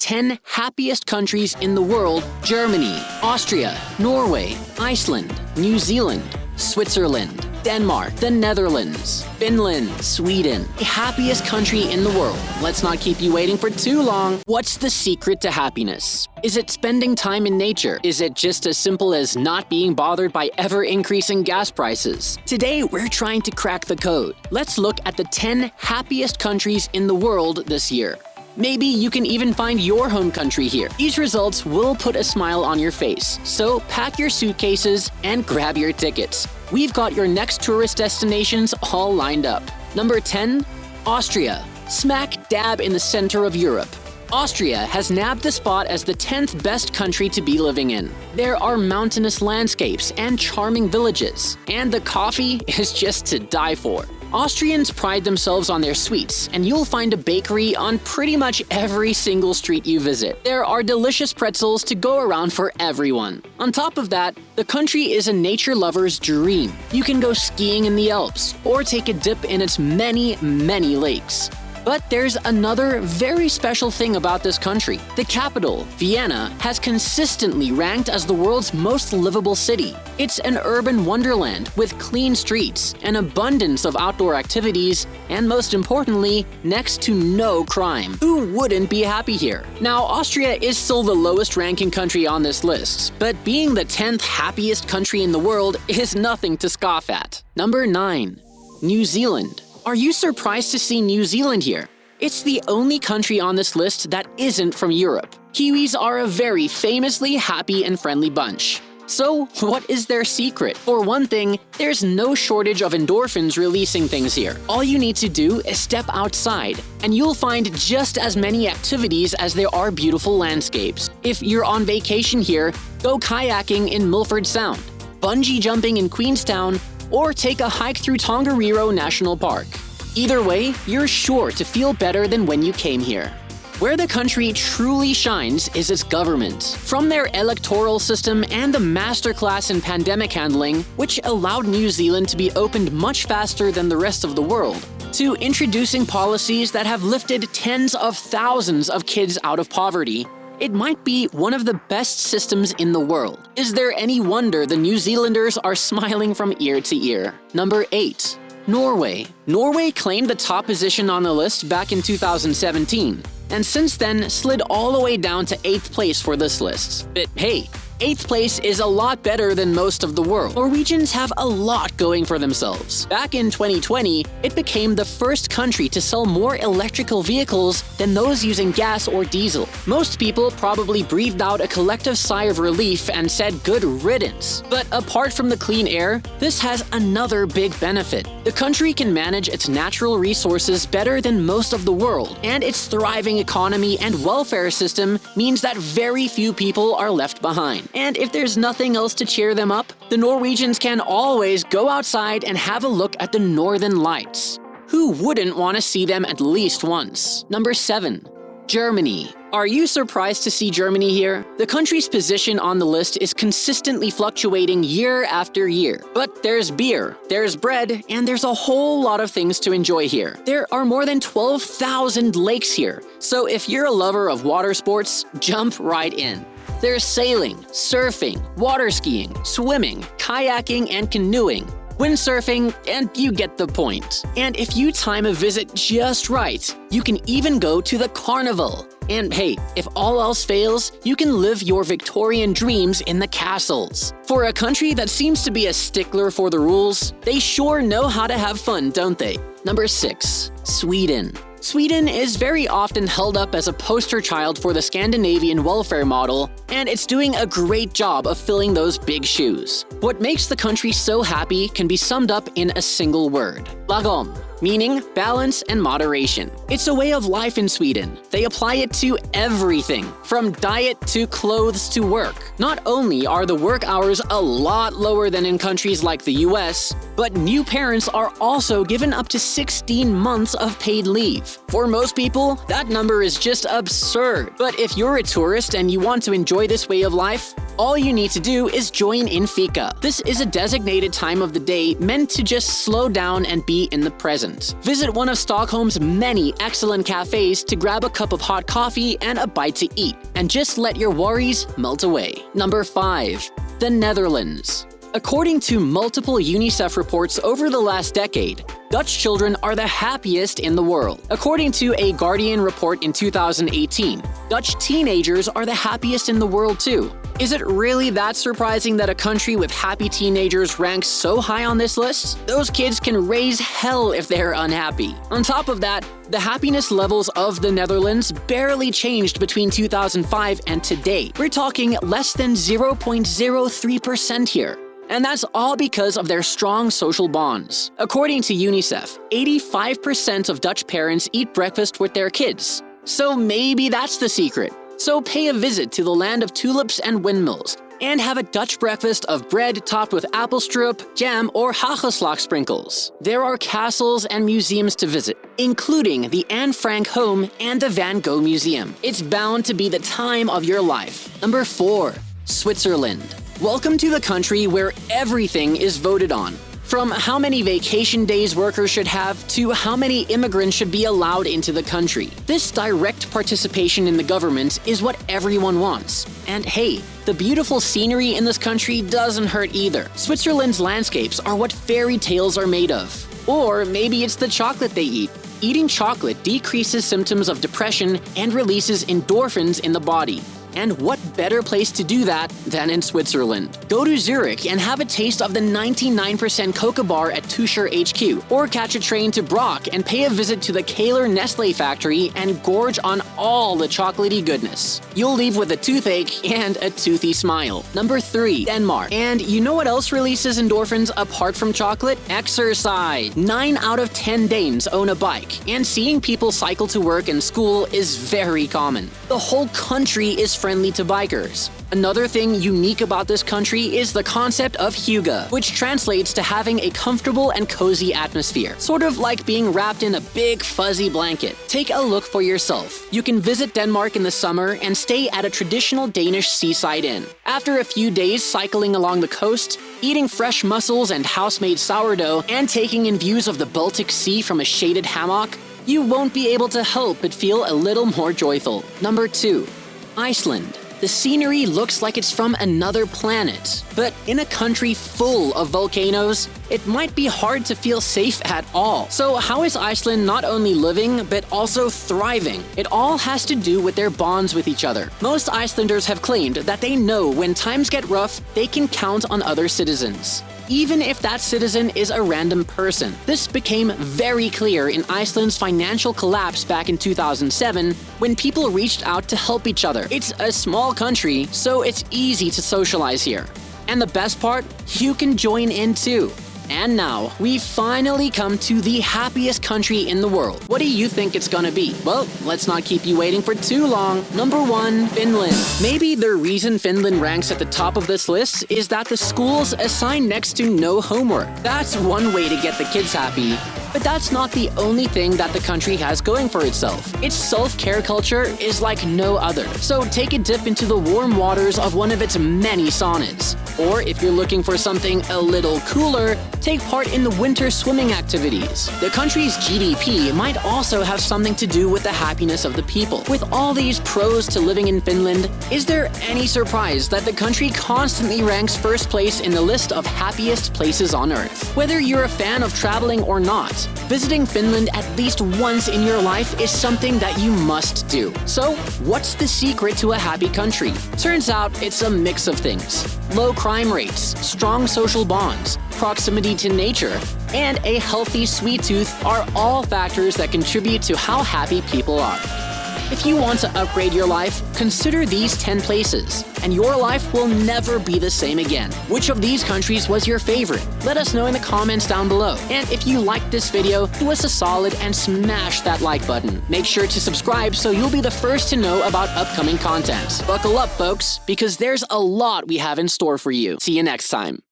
10 happiest countries in the world: Germany, Austria, Norway, Iceland, New Zealand, Switzerland, Denmark, the Netherlands, Finland, Sweden. The happiest country in the world. Let's not keep you waiting for too long. What's the secret to happiness? Is it spending time in nature? Is it just as simple as not being bothered by ever-increasing gas prices? Today, we're trying to crack the code. Let's look at the 10 happiest countries in the world this year. Maybe you can even find your home country here. These results will put a smile on your face. So pack your suitcases and grab your tickets. We've got your next tourist destinations all lined up. Number 10, Austria. Smack dab in the center of Europe. Austria has nabbed the spot as the 10th best country to be living in. There are mountainous landscapes and charming villages, and the coffee is just to die for. Austrians pride themselves on their sweets, and you'll find a bakery on pretty much every single street you visit. There are delicious pretzels to go around for everyone. On top of that, the country is a nature lover's dream. You can go skiing in the Alps, or take a dip in its many, many lakes. But there's another very special thing about this country. The capital, Vienna, has consistently ranked as the world's most livable city. It's an urban wonderland with clean streets, an abundance of outdoor activities, and most importantly, next to no crime. Who wouldn't be happy here? Now, Austria is still the lowest ranking country on this list, but being the 10th happiest country in the world is nothing to scoff at. Number 9. New Zealand. Are you surprised to see New Zealand here? It's the only country on this list that isn't from Europe. Kiwis are a very famously happy and friendly bunch. So, what is their secret? For one thing, there's no shortage of endorphins releasing things here. All you need to do is step outside, and you'll find just as many activities as there are beautiful landscapes. If you're on vacation here, go kayaking in Milford Sound, bungee jumping in Queenstown, or take a hike through Tongariro National Park. Either way, you're sure to feel better than when you came here. Where the country truly shines is its government. From their electoral system and the masterclass in pandemic handling, which allowed New Zealand to be opened much faster than the rest of the world, to introducing policies that have lifted tens of thousands of kids out of poverty, it might be one of the best systems in the world. Is there any wonder the New Zealanders are smiling from ear to ear? Number 8. Norway. Norway claimed the top position on the list back in 2017, and since then slid all the way down to 8th place for this list. But hey, 8th place is a lot better than most of the world. Norwegians have a lot going for themselves. Back in 2020, it became the first country to sell more electrical vehicles than those using gas or diesel. Most people probably breathed out a collective sigh of relief and said good riddance. But apart from the clean air, this has another big benefit. The country can manage its natural resources better than most of the world, and its thriving economy and welfare system means that very few people are left behind. And if there's nothing else to cheer them up, the Norwegians can always go outside and have a look at the northern lights. Who wouldn't want to see them at least once? Number 7. Germany. Are you surprised to see Germany here? The country's position on the list is consistently fluctuating year after year. But there's beer, there's bread, and there's a whole lot of things to enjoy here. There are more than 12,000 lakes here, so if you're a lover of water sports, jump right in. There's sailing, surfing, water skiing, swimming, kayaking, and canoeing, windsurfing, and you get the point. And if you time a visit just right, you can even go to the carnival. And hey, if all else fails, you can live your Victorian dreams in the castles. For a country that seems to be a stickler for the rules, they sure know how to have fun, don't they? Number 6. Sweden. Sweden is very often held up as a poster child for the Scandinavian welfare model, and it's doing a great job of filling those big shoes. What makes the country so happy can be summed up in a single word: lagom, meaning balance and moderation. It's a way of life in Sweden. They apply it to everything, from diet to clothes to work. Not only are the work hours a lot lower than in countries like the US, but new parents are also given up to 16 months of paid leave. For most people, that number is just absurd. But if you're a tourist and you want to enjoy this way of life, all you need to do is join in Fika. This is a designated time of the day meant to just slow down and be in the present. Visit one of Stockholm's many excellent cafes to grab a cup of hot coffee and a bite to eat, and just let your worries melt away. Number 5. The Netherlands. According to multiple UNICEF reports over the last decade, Dutch children are the happiest in the world. According to a Guardian report in 2018, Dutch teenagers are the happiest in the world too. Is it really that surprising that a country with happy teenagers ranks so high on this list? Those kids can raise hell if they're unhappy. On top of that, the happiness levels of the Netherlands barely changed between 2005 and today. We're talking less than 0.03% here. And that's all because of their strong social bonds. According to UNICEF, 85% of Dutch parents eat breakfast with their kids. So maybe that's the secret. So pay a visit to the land of tulips and windmills, and have a Dutch breakfast of bread topped with appelstroop, jam, or hagelslag sprinkles. There are castles and museums to visit, including the Anne Frank home and the Van Gogh Museum. It's bound to be the time of your life. Number 4. Switzerland. Welcome to the country where everything is voted on. From how many vacation days workers should have to how many immigrants should be allowed into the country. This direct participation in the government is what everyone wants. And hey, the beautiful scenery in this country doesn't hurt either. Switzerland's landscapes are what fairy tales are made of. Or maybe it's the chocolate they eat. Eating chocolate decreases symptoms of depression and releases endorphins in the body. And what better place to do that than in Switzerland? Go to Zurich and have a taste of the 99% cocoa bar at Tuscher HQ, or catch a train to Brock and pay a visit to the Kahler Nestle factory and gorge on all the chocolatey goodness. You'll leave with a toothache and a toothy smile. Number 3. Denmark. And you know what else releases endorphins apart from chocolate? Exercise. 9 out of 10 Danes own a bike, and seeing people cycle to work and school is very common. The whole country is friendly to bikers. Another thing unique about this country is the concept of hygge, which translates to having a comfortable and cozy atmosphere, sort of like being wrapped in a big fuzzy blanket. Take a look for yourself. You can visit Denmark in the summer and stay at a traditional Danish seaside inn. After a few days cycling along the coast, eating fresh mussels and house-made sourdough, and taking in views of the Baltic Sea from a shaded hammock, you won't be able to help but feel a little more joyful. Number 2. Iceland. The scenery looks like it's from another planet, but in a country full of volcanoes, it might be hard to feel safe at all. So how is Iceland not only living, but also thriving? It all has to do with their bonds with each other. Most Icelanders have claimed that they know when times get rough, they can count on other citizens, even if that citizen is a random person. This became very clear in Iceland's financial collapse back in 2007, when people reached out to help each other. It's a small country, so it's easy to socialize here. And the best part? You can join in too. And now, we've finally come to the happiest country in the world. What do you think it's gonna be? Well, let's not keep you waiting for too long. Number 1, Finland. Maybe the reason Finland ranks at the top of this list is that the schools assign next to no homework. That's one way to get the kids happy. But that's not the only thing that the country has going for itself. Its self-care culture is like no other. So take a dip into the warm waters of one of its many saunas. Or if you're looking for something a little cooler, take part in the winter swimming activities. The country's GDP might also have something to do with the happiness of the people. With all these pros to living in Finland, is there any surprise that the country constantly ranks first place in the list of happiest places on Earth? Whether you're a fan of traveling or not, visiting Finland at least once in your life is something that you must do. So, what's the secret to a happy country? Turns out it's a mix of things. Low crime rates, strong social bonds, proximity to nature, and a healthy sweet tooth are all factors that contribute to how happy people are. If you want to upgrade your life, consider these 10 places, and your life will never be the same again. Which of these countries was your favorite? Let us know in the comments down below. And if you liked this video, do us a solid and smash that like button. Make sure to subscribe so you'll be the first to know about upcoming content. Buckle up, folks, because there's a lot we have in store for you. See you next time.